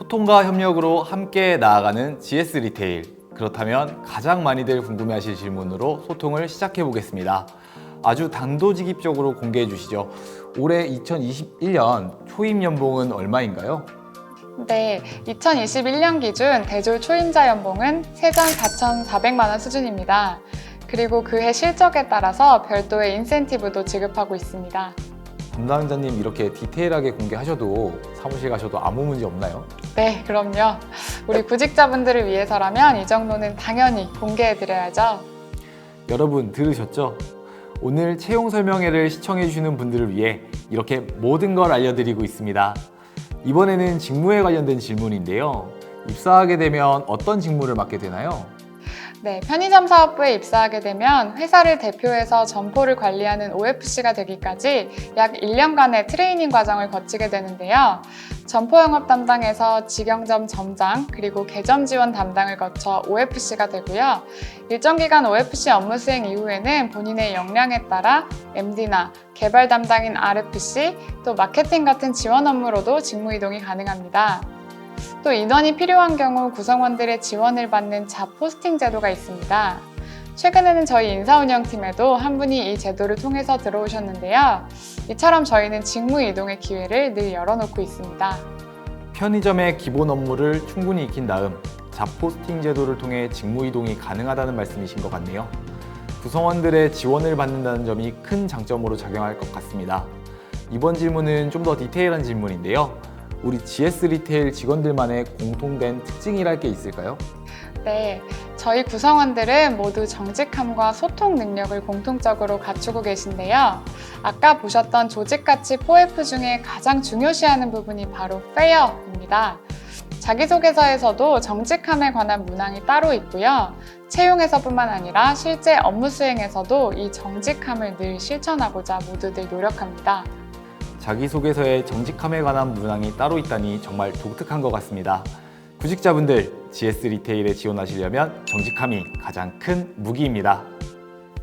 소통과 협력으로 함께 나아가는 GS 리테일. 그렇다면 가장 많이들 궁금해하실 질문으로 소통을 시작해 보겠습니다. 아주 단도직입적으로 공개해 주시죠. 올해 2021년 초임 연봉은 얼마인가요? 네, 2021년 기준 대졸 초임자 연봉은 세전 4,400만 원 수준입니다. 그리고 그해 실적에 따라서 별도의 인센티브도 지급하고 있습니다. 담당자님 이렇게 디테일하게 공개하셔도 사무실 가셔도 아무 문제 없나요? 네, 그럼요. 우리 구직자분들을 위해서라면 이 정도는 당연히 공개해드려야죠. 여러분 들으셨죠? 오늘 채용 설명회를 시청해 주시는 분들을 위해 이렇게 모든 걸 알려드리고 있습니다. 이번에는 직무에 관련된 질문인데요. 입사하게 되면 어떤 직무를 맡게 되나요? 네, 편의점 사업부에 입사하게 되면 회사를 대표해서 점포를 관리하는 OFC가 되기까지 약 1년간의 트레이닝 과정을 거치게 되는데요. 점포 영업 담당에서 직영점 점장 그리고 개점 지원 담당을 거쳐 OFC가 되고요. 일정 기간 OFC 업무 수행 이후에는 본인의 역량에 따라 MD나 개발 담당인 RFC, 또 마케팅 같은 지원 업무로도 직무 이동이 가능합니다. 또 인원이 필요한 경우 구성원들의 지원을 받는 잡 포스팅 제도가 있습니다. 최근에는 저희 인사운영팀에도 한 분이 이 제도를 통해서 들어오셨는데요. 이처럼 저희는 직무 이동의 기회를 늘 열어놓고 있습니다. 편의점의 기본 업무를 충분히 익힌 다음 잡 포스팅 제도를 통해 직무 이동이 가능하다는 말씀이신 것 같네요. 구성원들의 지원을 받는다는 점이 큰 장점으로 작용할 것 같습니다. 이번 질문은 좀 더 디테일한 질문인데요. 우리 GS 리테일 직원들만의 공통된 특징이랄 게 있을까요? 네, 저희 구성원들은 모두 정직함과 소통 능력을 공통적으로 갖추고 계신데요. 아까 보셨던 조직가치 4F 중에 가장 중요시하는 부분이 바로 페어입니다. 자기소개서에서도 정직함에 관한 문항이 따로 있고요. 채용에서뿐만 아니라 실제 업무 수행에서도 이 정직함을 늘 실천하고자 모두들 노력합니다. 자기소개서에 정직함에 관한 문항이 따로 있다니 정말 독특한 것 같습니다. 구직자분들, GS 리테일에 지원하시려면 정직함이 가장 큰 무기입니다.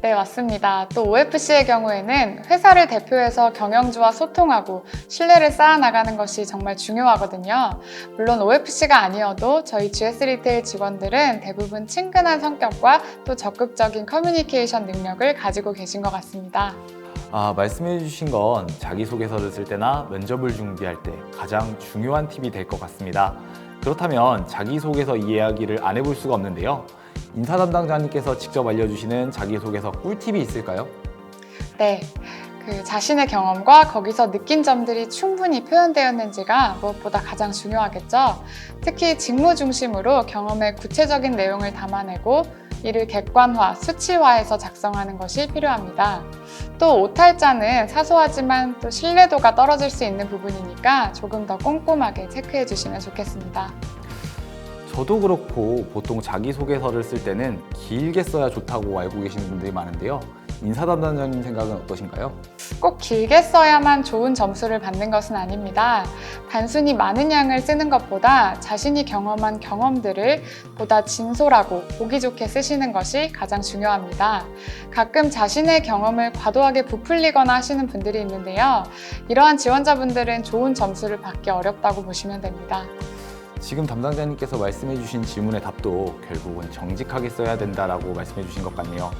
네, 맞습니다. 또 OFC의 경우에는 회사를 대표해서 경영주와 소통하고 신뢰를 쌓아나가는 것이 정말 중요하거든요. 물론 OFC가 아니어도 저희 GS 리테일 직원들은 대부분 친근한 성격과 또 적극적인 커뮤니케이션 능력을 가지고 계신 것 같습니다. 말씀해 주신 건 자기소개서를 쓸 때나 면접을 준비할 때 가장 중요한 팁이 될 것 같습니다. 그렇다면 자기소개서 이야기를 안 해볼 수가 없는데요. 인사 담당자님께서 직접 알려주시는 자기소개서 꿀팁이 있을까요? 네, 자신의 경험과 거기서 느낀 점들이 충분히 표현되었는지가 무엇보다 가장 중요하겠죠. 특히 직무 중심으로 경험의 구체적인 내용을 담아내고 이를 객관화, 수치화해서 작성하는 것이 필요합니다. 또 오탈자는 사소하지만 또 신뢰도가 떨어질 수 있는 부분이니까 조금 더 꼼꼼하게 체크해 주시면 좋겠습니다. 저도 그렇고 보통 자기소개서를 쓸 때는 길게 써야 좋다고 알고 계시는 분들이 많은데요. 인사 담당자님 생각은 어떠신가요? 꼭 길게 써야만 좋은 점수를 받는 것은 아닙니다. 단순히 많은 양을 쓰는 것보다 자신이 경험한 경험들을 보다 진솔하고 보기 좋게 쓰시는 것이 가장 중요합니다. 가끔 자신의 경험을 과도하게 부풀리거나 하시는 분들이 있는데요. 이러한 지원자분들은 좋은 점수를 받기 어렵다고 보시면 됩니다. 지금 담당자님께서 말씀해 주신 질문의 답도 결국은 정직하게 써야 된다라고 말씀해 주신 것 같네요.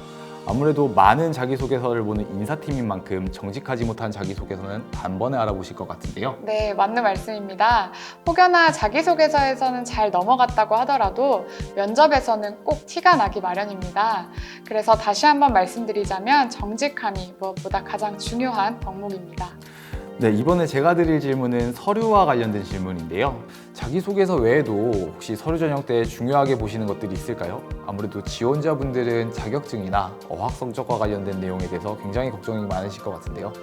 아무래도 많은 자기소개서를 보는 인사팀인 만큼 정직하지 못한 자기소개서는 단번에 알아보실 것 같은데요. 네, 맞는 말씀입니다. 혹여나 자기소개서에서는 잘 넘어갔다고 하더라도 면접에서는 꼭 티가 나기 마련입니다. 그래서 다시 한번 말씀드리자면 정직함이 무엇보다 가장 중요한 덕목입니다. 네, 이번에 제가 드릴 질문은 서류와 관련된 질문인데요. 자기소개서 외에도 혹시 서류 전형 때 중요하게 보시는 것들이 있을까요? 아무래도 지원자분들은 자격증이나 어학 성적과 관련된 내용에 대해서 굉장히 걱정이 많으실 것 같은데요.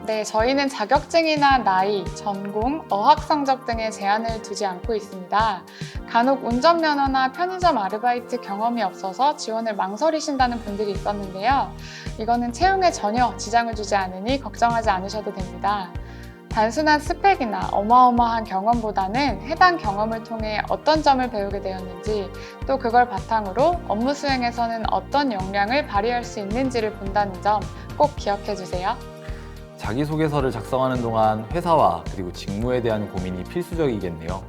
네, 저희는 자격증이나 나이, 전공, 어학 성적 등에 제한을 두지 않고 있습니다. 간혹 운전면허나 편의점 아르바이트 경험이 없어서 지원을 망설이신다는 분들이 있었는데요. 이거는 채용에 전혀 지장을 주지 않으니 걱정하지 않으셔도 됩니다. 단순한 스펙이나 어마어마한 경험보다는 해당 경험을 통해 어떤 점을 배우게 되었는지, 또 그걸 바탕으로 업무 수행에서는 어떤 역량을 발휘할 수 있는지를 본다는 점 꼭 기억해 주세요. 자기소개서를 작성하는 동안 회사와 그리고 직무에 대한 고민이 필수적이겠네요.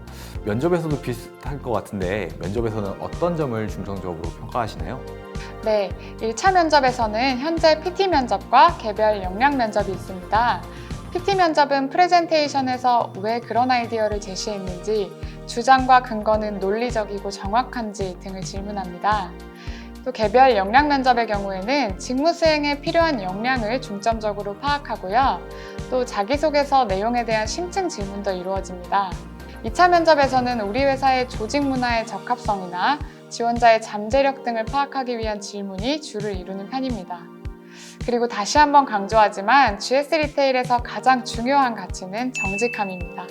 면접에서도 비슷할 것 같은데 면접에서는 어떤 점을 중점적으로 평가하시나요? 네, 1차 면접에서는 현재 PT 면접과 개별 역량 면접이 있습니다. PT 면접은 프레젠테이션에서 왜 그런 아이디어를 제시했는지, 주장과 근거는 논리적이고 정확한지 등을 질문합니다. 또 개별 역량 면접의 경우에는 직무 수행에 필요한 역량을 중점적으로 파악하고요. 또 자기소개서 내용에 대한 심층 질문도 이루어집니다. 2차 면접에서는 우리 회사의 조직 문화의 적합성이나 지원자의 잠재력 등을 파악하기 위한 질문이 주를 이루는 편입니다. 그리고 다시 한번 강조하지만 GS 리테일에서 가장 중요한 가치는 정직함입니다.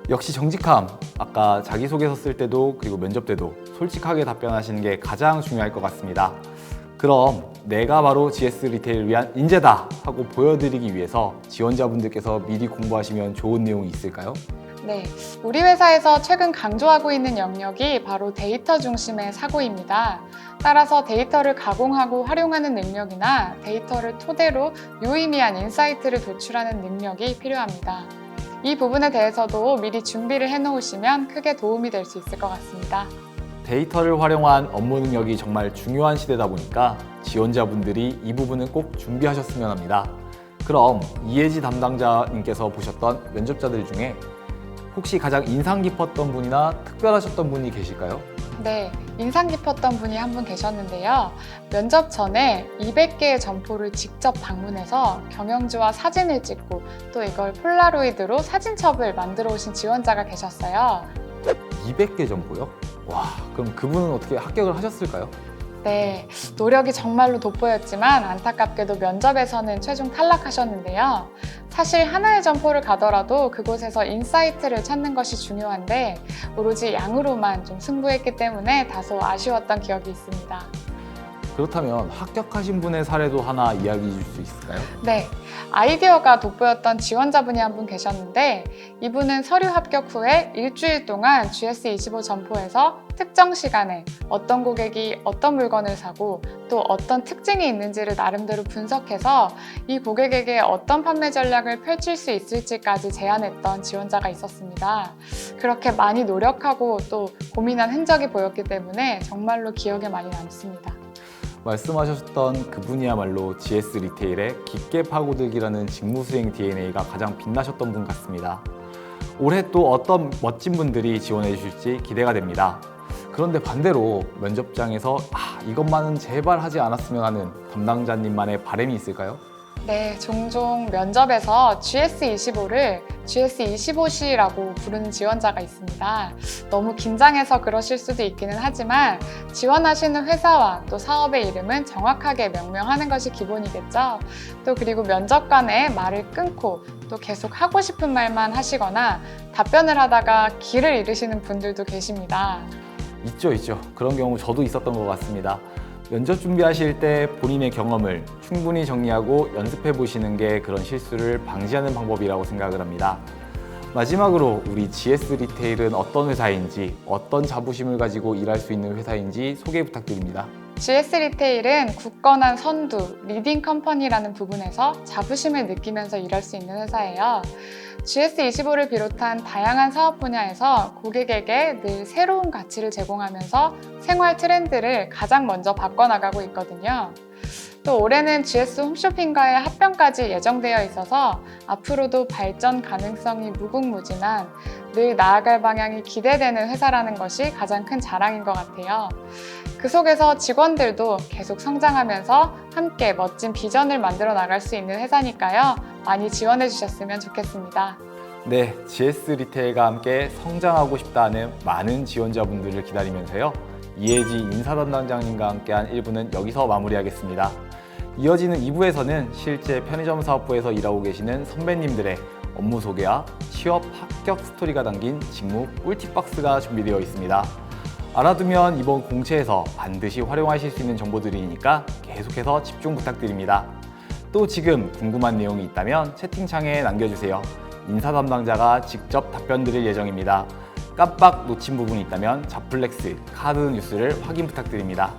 역시 정직함. 아까 자기소개서 쓸 때도 그리고 면접 때도 솔직하게 답변하시는 게 가장 중요할 것 같습니다. 그럼 내가 바로 GS 리테일을 위한 인재다 하고 보여드리기 위해서 지원자분들께서 미리 공부하시면 좋은 내용이 있을까요? 네, 우리 회사에서 최근 강조하고 있는 영역이 바로 데이터 중심의 사고입니다. 따라서 데이터를 가공하고 활용하는 능력이나 데이터를 토대로 유의미한 인사이트를 도출하는 능력이 필요합니다. 이 부분에 대해서도 미리 준비를 해놓으시면 크게 도움이 될 수 있을 것 같습니다. 데이터를 활용한 업무 능력이 정말 중요한 시대다 보니까 지원자분들이 이 부분은 꼭 준비하셨으면 합니다. 그럼 이해지 담당자님께서 보셨던 면접자들 중에 혹시 가장 인상 깊었던 분이나 특별하셨던 분이 계실까요? 네, 인상 깊었던 분이 한 분 계셨는데요. 면접 전에 200개의 점포를 직접 방문해서 경영지와 사진을 찍고 또 이걸 폴라로이드로 사진첩을 만들어 오신 지원자가 계셨어요. 200개 점포요? 와, 그럼 그분은 어떻게 합격을 하셨을까요? 네, 노력이 정말로 돋보였지만 안타깝게도 면접에서는 최종 탈락하셨는데요. 사실 하나의 점포를 가더라도 그곳에서 인사이트를 찾는 것이 중요한데 오로지 양으로만 좀 승부했기 때문에 다소 아쉬웠던 기억이 있습니다. 그렇다면 합격하신 분의 사례도 하나 이야기해 줄 수 있을까요? 네, 아이디어가 돋보였던 지원자분이 한 분 계셨는데 이분은 서류 합격 후에 일주일 동안 GS25 점포에서 특정 시간에 어떤 고객이 어떤 물건을 사고 또 어떤 특징이 있는지를 나름대로 분석해서 이 고객에게 어떤 판매 전략을 펼칠 수 있을지까지 제안했던 지원자가 있었습니다. 그렇게 많이 노력하고 또 고민한 흔적이 보였기 때문에 정말로 기억에 많이 남습니다. 말씀하셨던 그분이야말로 GS 리테일의 깊게 파고들기라는 직무수행 DNA가 가장 빛나셨던 분 같습니다. 올해 또 어떤 멋진 분들이 지원해 주실지 기대가 됩니다. 그런데 반대로 면접장에서 이것만은 제발 하지 않았으면 하는 담당자님만의 바람이 있을까요? 네, 종종 면접에서 GS25를 GS25C라고 부르는 지원자가 있습니다. 너무 긴장해서 그러실 수도 있기는 하지만 지원하시는 회사와 또 사업의 이름은 정확하게 명명하는 것이 기본이겠죠. 또 그리고 면접관의 말을 끊고 또 계속 하고 싶은 말만 하시거나 답변을 하다가 길을 잃으시는 분들도 계십니다. 있죠. 그런 경우 저도 있었던 것 같습니다. 면접 준비하실 때 본인의 경험을 충분히 정리하고 연습해 보시는 게 그런 실수를 방지하는 방법이라고 생각을 합니다. 마지막으로 우리 GS 리테일은 어떤 회사인지, 어떤 자부심을 가지고 일할 수 있는 회사인지 소개 부탁드립니다. GS 리테일은 굳건한 선두, 리딩 컴퍼니라는 부분에서 자부심을 느끼면서 일할 수 있는 회사예요. GS25를 비롯한 다양한 사업 분야에서 고객에게 늘 새로운 가치를 제공하면서 생활 트렌드를 가장 먼저 바꿔나가고 있거든요. 또 올해는 GS 홈쇼핑과의 합병까지 예정되어 있어서 앞으로도 발전 가능성이 무궁무진한 늘 나아갈 방향이 기대되는 회사라는 것이 가장 큰 자랑인 것 같아요. 그 속에서 직원들도 계속 성장하면서 함께 멋진 비전을 만들어 나갈 수 있는 회사니까요. 많이 지원해 주셨으면 좋겠습니다. 네, GS 리테일과 함께 성장하고 싶다는 많은 지원자분들을 기다리면서요. 이혜지 인사담당자님과 함께한 1부는 여기서 마무리하겠습니다. 이어지는 2부에서는 실제 편의점 사업부에서 일하고 계시는 선배님들의 업무 소개와 취업 합격 스토리가 담긴 직무 꿀팁박스가 준비되어 있습니다. 알아두면 이번 공채에서 반드시 활용하실 수 있는 정보들이니까 계속해서 집중 부탁드립니다. 또 지금 궁금한 내용이 있다면 채팅창에 남겨주세요. 인사 담당자가 직접 답변 드릴 예정입니다. 깜빡 놓친 부분이 있다면 자플렉스 카드 뉴스를 확인 부탁드립니다.